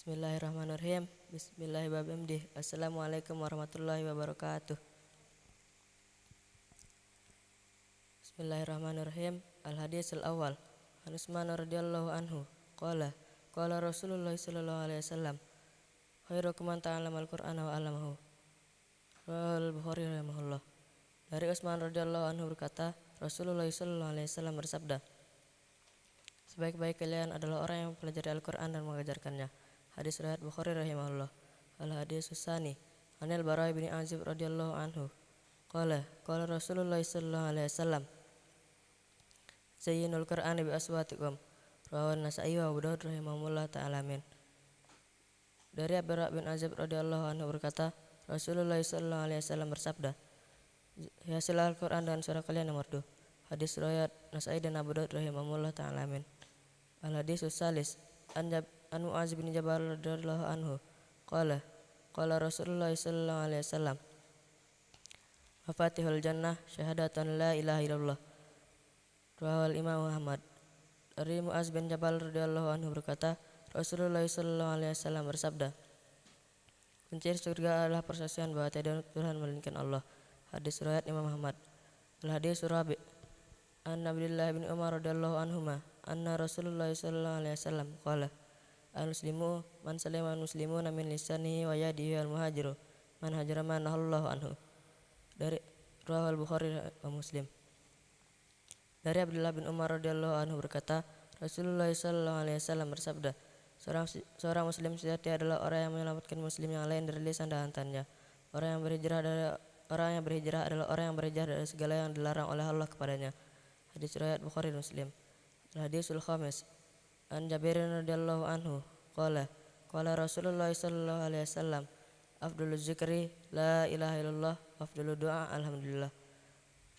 Bismillahirrahmanirrahim. Bismillahirrahmanirrahim. Assalamualaikum warahmatullahi wabarakatuh. Bismillahirrahmanirrahim. Al-hadis al-awwal. An Utsman radhiyallahu anhu qala qala Rasulullah sallallahu alaihi wasallam khairukum man ta'allama al-Qur'ana wa 'allamahu. Rawahu Bukhari rahimahullah. Dari Utsman radhiyallahu anhu berkata, Rasulullah sallallahu alaihi wasallam bersabda, sebaik-baik kalian adalah orang yang mempelajari Al-Quran dan mengajarkannya. Hadis riwayat Bukhari rahimahullah. Al-hadis tsani Anil Bara bin Azib radhiyallahu anhu qala qala Rasulullah sallallahu alaihi wasallam zayyinul Qur'ana bi aswatikum. Rawahu Nasa'i wa Abu Daud rahimahullah ta'ala amin. Dari Bara bin Azib radhiyallahu anhu berkata, Rasulullah sallallahu alaihi wasallam bersabda, hiasilah Al-Quran dengan suara kalian yang merdu. Hadis riwayat Nasa'i dan Abu Daud rahimahullah ta'ala amin. Al-hadis salis an Mu'adz bin Jabal radhiyallahu anhu qala qala Rasulullah sallallahu alaihi wasallam mafatihul jannah syahadatan la ilaha illallah. Rawahu Imam Ahmad. Dari Mu'adz bin Jabal radhiyallahu anhu berkata, Rasulullah sallallahu alaihi wasallam bersabda, kunci surga adalah persaksian bahwa tiada Tuhan melainkan Allah. Hadis riwayat Imam Ahmad. Al-hadis Rabi an Abdullah bin Umar radhiyallahu anhuma anna Rasulullah sallallahu alaihi wasallam qala al-muslimu man salima al-muslimuna min lisanihi wa yadihi wal muhajiru man hajara ma nahallahu anhu. Dari Rawahu Bukhari wa Muslim. Dari Abdullah bin Umar radhiyallahu anhu berkata, Rasulullah sallallahu alaihi wasallam bersabda, seorang muslim sejati adalah orang yang menyelamatkan muslim yang lain dari lisan dan tangannya. Orang yang berhijrah adalah orang yang berhijrah dari segala yang dilarang oleh Allah kepadanya. Hadis riwayat Bukhari dan Muslim. Hadisul khamis an Jabir radhiyallahu anhu qala qala Rasulullah sallallahu alaihi wasallam afdhalul zikri la ilaha illallah wa afdhalud du'a alhamdulillah.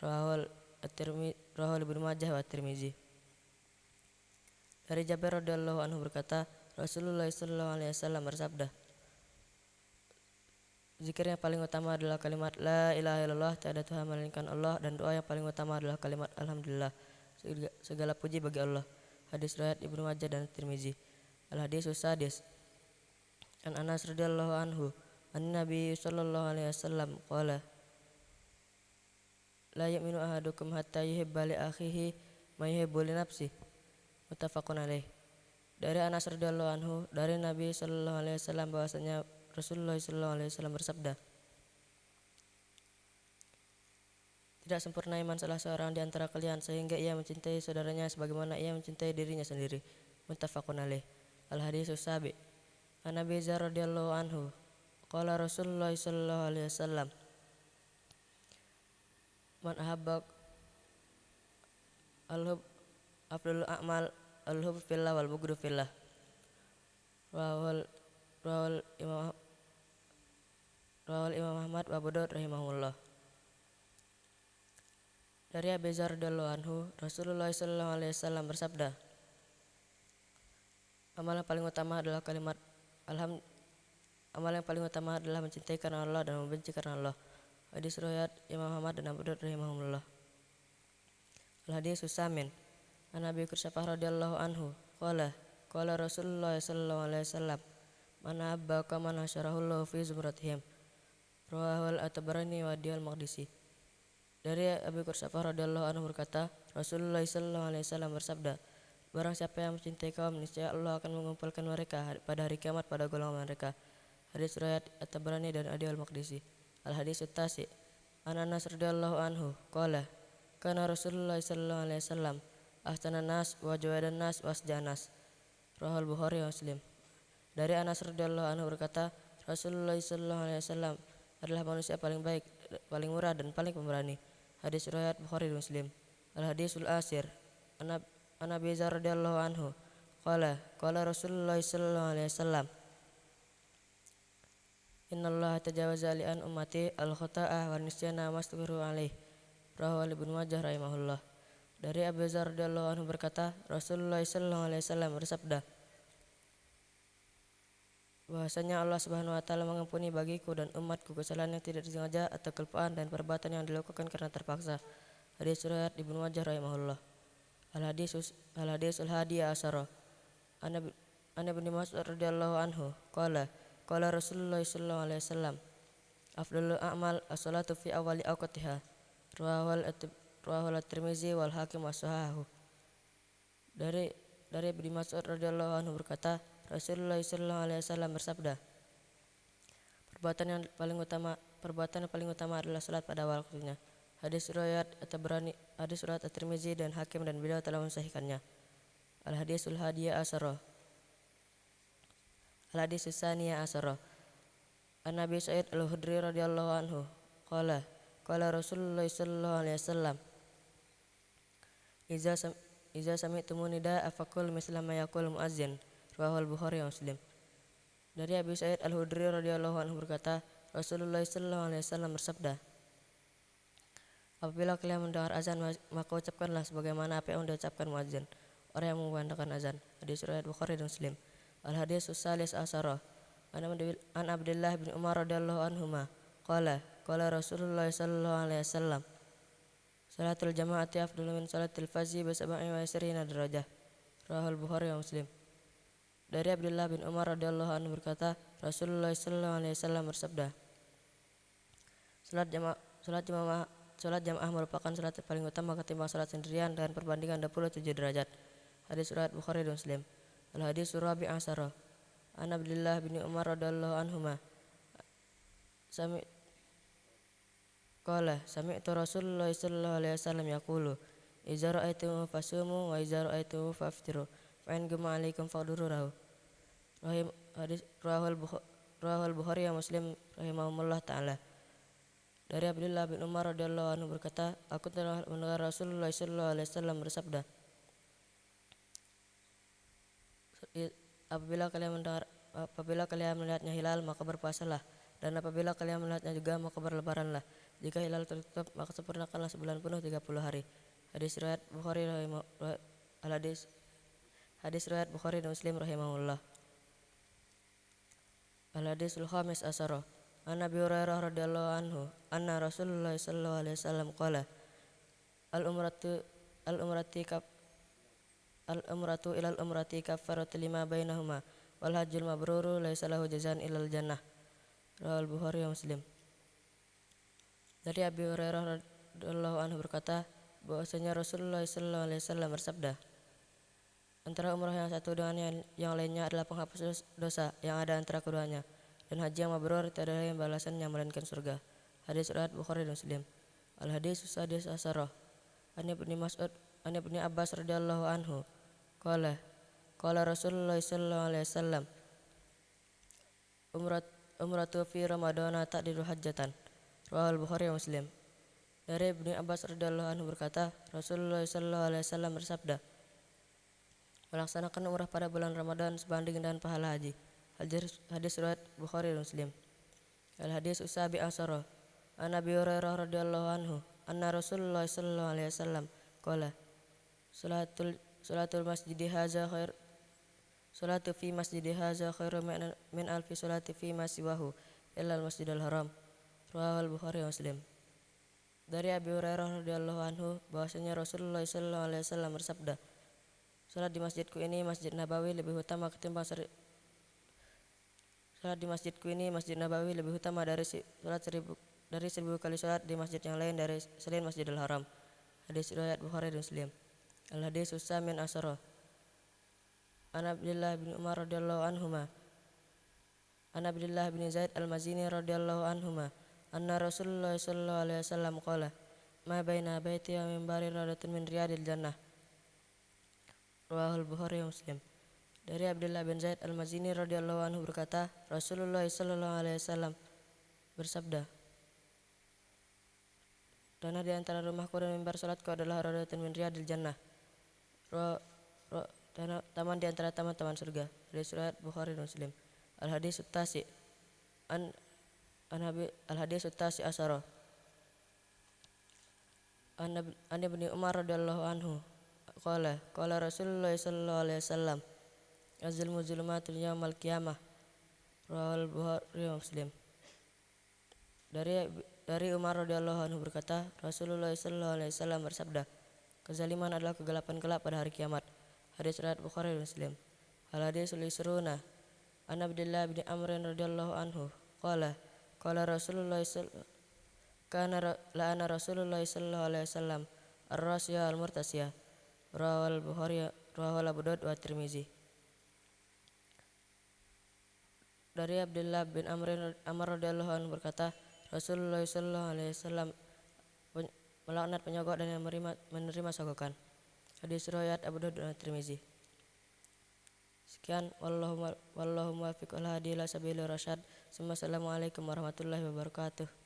Rawahu Ibnu Majah wa Tirmizi. Dari Jabir radhiyallahu anhu berkata, Rasulullah sallallahu alaihi wasallam bersabda, zikir yang paling utama adalah kalimat la ilaha illallah, tiada Tuhan melainkan Allah, dan doa yang paling utama adalah kalimat alhamdulillah, segala puji bagi Allah. Hadis riwayat Ibnu Majah dan Tirmizi. Al-hadis sadis an Anas radhiyallahu anhu an Nabi sallallahu alaihi wasallam qala la yu'minu ahadukum hatta yuhibba li akhihi ma yuhibbu li nafsihi. Muttafaqun alaih. Dari Anas radhiyallahu anhu dari Nabi sallallahu alaihi wasallam bahwasanya Rasulullah sallallahu alaihi wasallam bersabda, tidak sempurna iman salah seorang di antara kalian sehingga ia mencintai saudaranya sebagaimana ia mencintai dirinya sendiri. Muttafaqun alaih. Al-hadis sabi an Abi Dzar radhiyallahu anhu qala Rasulullah sallallahu alaihi wasallam man ahabba al-hub afdalul a'mal al-hub fillah wal bughdu fillah. Rawal Imam Ahmad wa Abu Daud rahimahullah. Dari Abi Dzar radhiyallahu anhu, Rasulullah sallallahu alaihi wasallam bersabda, amal yang paling utama adalah mencintai karena Allah dan membenci karena Allah. Hadis riwayat Imam Ahmad dan Abu Daud rahimahullah. Al-hadis samin an Abi Hurairah radhiyallahu anhu qala qala Rasulullah sallallahu alaihi wasallam man ahabba man hasyarahullahu fi zumratihim. Rawahu At-Tabarani wa Al-Maqdisi. Dari Abi Hurairah radhiyallahu anhu berkata, Rasulullah sallallahu alaihi wasallam bersabda, barang siapa yang mencintai kaum, niscaya Allah akan mengumpulkan mereka pada hari kiamat pada golongan mereka. Hadis riwayat At-Tabarani dan Al-Maqdisi. Al-hadis tasi an Anas radhiyallahu anhu qala kana Rasulullah sallallahu alaihi wasallam ahsanan nas wa jawadan nas wa asjanas. Rawahu Bukhari wa Muslim. Dari Anas radhiyallahu anhu berkata, Rasulullah sallallahu alaihi wasallam adalah manusia paling baik, paling murah dan paling pemberani. Hadis riwayat Bukhari dan Muslim. Al-hadisul asir an Abi Dzar radhiyallahu anhu qala qala Rasulullah sallallahu alaihi wasallam innallaha tajawaza li an ummati al-khata'ah wa nisyana mastaghfiru alaih. Rawahu Ibnu Majah rahimahullah. Dari Abu Dzar radhiyallahu anhu berkata, Rasulullah sallallahu alaihi wasallam bersabda, bahwasanya Allah Subhanahu wa taala mengampuni bagiku dan umatku kesalahan yang tidak disengaja atau kelupaan dan perbuatan yang dilakukan karena terpaksa. Hadis riwayat Ibnu Majah rahimahullah. Al-hadis al-hadi asyara An Ibnu Mas'ud radhiyallahu anhu qala qala Rasulullah sallallahu alaihi wasallam afdhalul a'mal as-salatu fi awwali awqatiha rawahul at-Tirmizi wal Hakim wa sahahahu. Dari Ibnu Mas'ud radhiyallahu anhu berkata, Rasulullah sallallahu alaihi wasallam bersabda, perbuatan yang paling utama adalah salat pada waktunya. Hadis riwayat At-Tirmizi dan Hakim dan beliau telah mensahihkannya. Al-hadisul hadiyah asyara. Al-hadisus saniyah asyara. An Nabi Sa'id Al-Khudri radhiyallahu anhu qala Rasulullah sallallahu alaihi wasallam Iza sami'tumun nidaa faqul misla ma yaqul muazzin. Rawahul Bukhari wa Muslim. Dari Abi Sa'id Al-Khudri radhiyallahu anhu berkata, Rasulullah sallallahu alaihi wasallam bersabda, apabila kalian mendengar azan maka ucapkanlah sebagaimana apa yang diucapkan muazzin, orang yang mengumandangkan azan. Hadis riwayat Bukhari dan Muslim. Al-hadisus salis asyara. An Abdullah bin Umar radhiyallahu anhuma qala Rasulullah sallallahu alaihi wasallam salatul jama'ati afdalu min salatil fajri bi 27 darajah. Rawahul Bukhari wa Muslim. Dari Abdullah bin Umar radhiyallahu anhu berkata, Rasulullah sallallahu alaihi wasallam bersabda, salat jamaah merupakan salat yang paling utama ketimbang salat sendirian dengan perbandingan 27 derajat. Hadis riwayat Bukhari dan Muslim. Al-hadis rabi' asyara. An Abdullah bin Umar radhiyallahu anhuma sami'tu Rasulullah sallallahu alaihi wasallam yaqulu idza ra'aytum fasumu wa idza ra'aytum faftiru fa in gumma alaikum faqduru Rawahul Bukhari wa Muslim rahimahumullah ta'ala. Dari Abdullah bin Umar radhiyallahu anhu berkata, aku telah mendengar Rasulullah sallallahu alaihi wasallam bersabda, apabila kalian melihatnya hilal maka berpuasalah, dan apabila kalian melihatnya juga maka berlebaranlah. Jika hilal tertutup maka sempurnakanlah sebulan penuh 30 hari. Hadis riwayat Bukhari Hadis riwayat Bukhari dan Muslim rahimahullah. Al-hadisul khamis asyara. An Abi Hurairah radhiyallahu anhu anna Rasulullah sallallahu alaihi wasallam qala al-umratu ilal umrati kaffaratu lima bainahuma wal hajjul mabruru laisa lahu jazaan ilal jannah. Rawahul Bukhari wa Muslim. Dari Abi Hurairah radhiyallahu anhu berkata bahwasanya Rasulullah sallallahu alaihi wasallam bersabda, antara umrah yang satu dengan yang lainnya adalah penghapus dosa yang ada antara keduanya, dan haji yang mabrur tiada lain balasannya melainkan surga. Hadis riwayat Bukhari dan Muslim. Al-hadis sadis asyara. An Ibnu Abbas radhiyallahu anhu qala Rasulullah sallallahu alaihi wasallam umratu fi ramadhana ta'dilu hajjatan. Rawahul Bukhari wa Muslim. Dari Ibnu Abbas radhiyallahu anhu berkata, Rasulullah sallallahu alaihi wasallam bersabda, melaksanakan umrah pada bulan Ramadan sebanding dengan pahala haji. Hadis riwayat Bukhari dan Muslim. Al-hadis usabi asyara. An Abi Hurairah radhiyallahu anhu anna Rasulullah sallallahu alaihi wasallam qala salatul masjidi hadza khair salatu fi masjidi hadza khairu min alfi salati fi ma siwahu illa al-masjidil haram. Rawahul Bukhari wa Muslim. Dari Abi Hurairah radhiyallahu anhu bahwasanya Rasulullah sallallahu alaihi wasallam bersabda, salat di masjidku ini Masjid Nabawi lebih utama dari dari 1000 kali salat di masjid yang lain dari selain Masjidil Haram. Hadis riwayat Bukhari dan Muslim. Al-hadis usamin asyara. An Abdullah bin Umar radhiyallahu anhuma An Abdullah bin Zaid al-Mazini radhiyallahu anhuma anna Rasulullah sallallahu alaihi wasallam qala ma baina baiti wa minbari radatun min riyadil jannah. Rawahul Bukhari wa Muslim. Dari Abdullah bin Zaid al-Mazini radhiyallahu anhu berkata, Rasulullah sallallahu alaihi wasallam bersabda, tanah di antara rumahku dan mimbar salatku adalah radatun min riyadil jannah. Taman di antara taman-taman surga. Hadis riwayat Bukhari dan Muslim. Al-hadis uttasi asyara. An Ibnu Umar radhiyallahu anhu qala Rasulullah sallallahu alaihi wasallam az-zulmu zulumatun yaumal qiyamah. Rawahul Bukhari wa Muslim. Dari Umar radhiyallahu anhu berkata, Rasulullah sallallahu alaihi wasallam bersabda, kezaliman adalah kegelapan gelap pada hari kiamat. Hadis riwayat Bukhari dan Muslim. Al-hadisul isruna an Abdillah bin Amr radhiyallahu anhu qala qala Rasulullah la'ana Rasulullah sallallahu alaihi wasallam ar-rasya al-murtasiyah rawal Bukhari rawal Abu Daud wa Tirmizi. Dari Abdullah bin Amr radhiyallahu anhu berkata, Rasulullah sallallahu alaihi wasallam melaknat penyogok dan yang menerima sogokan. Hadis riwayat Abu Daud dan Tirmizi. Sekian, wallahu muwaffiq wal hadi ila sabilir rasyad. Assalamualaikum warahmatullahi wabarakatuh.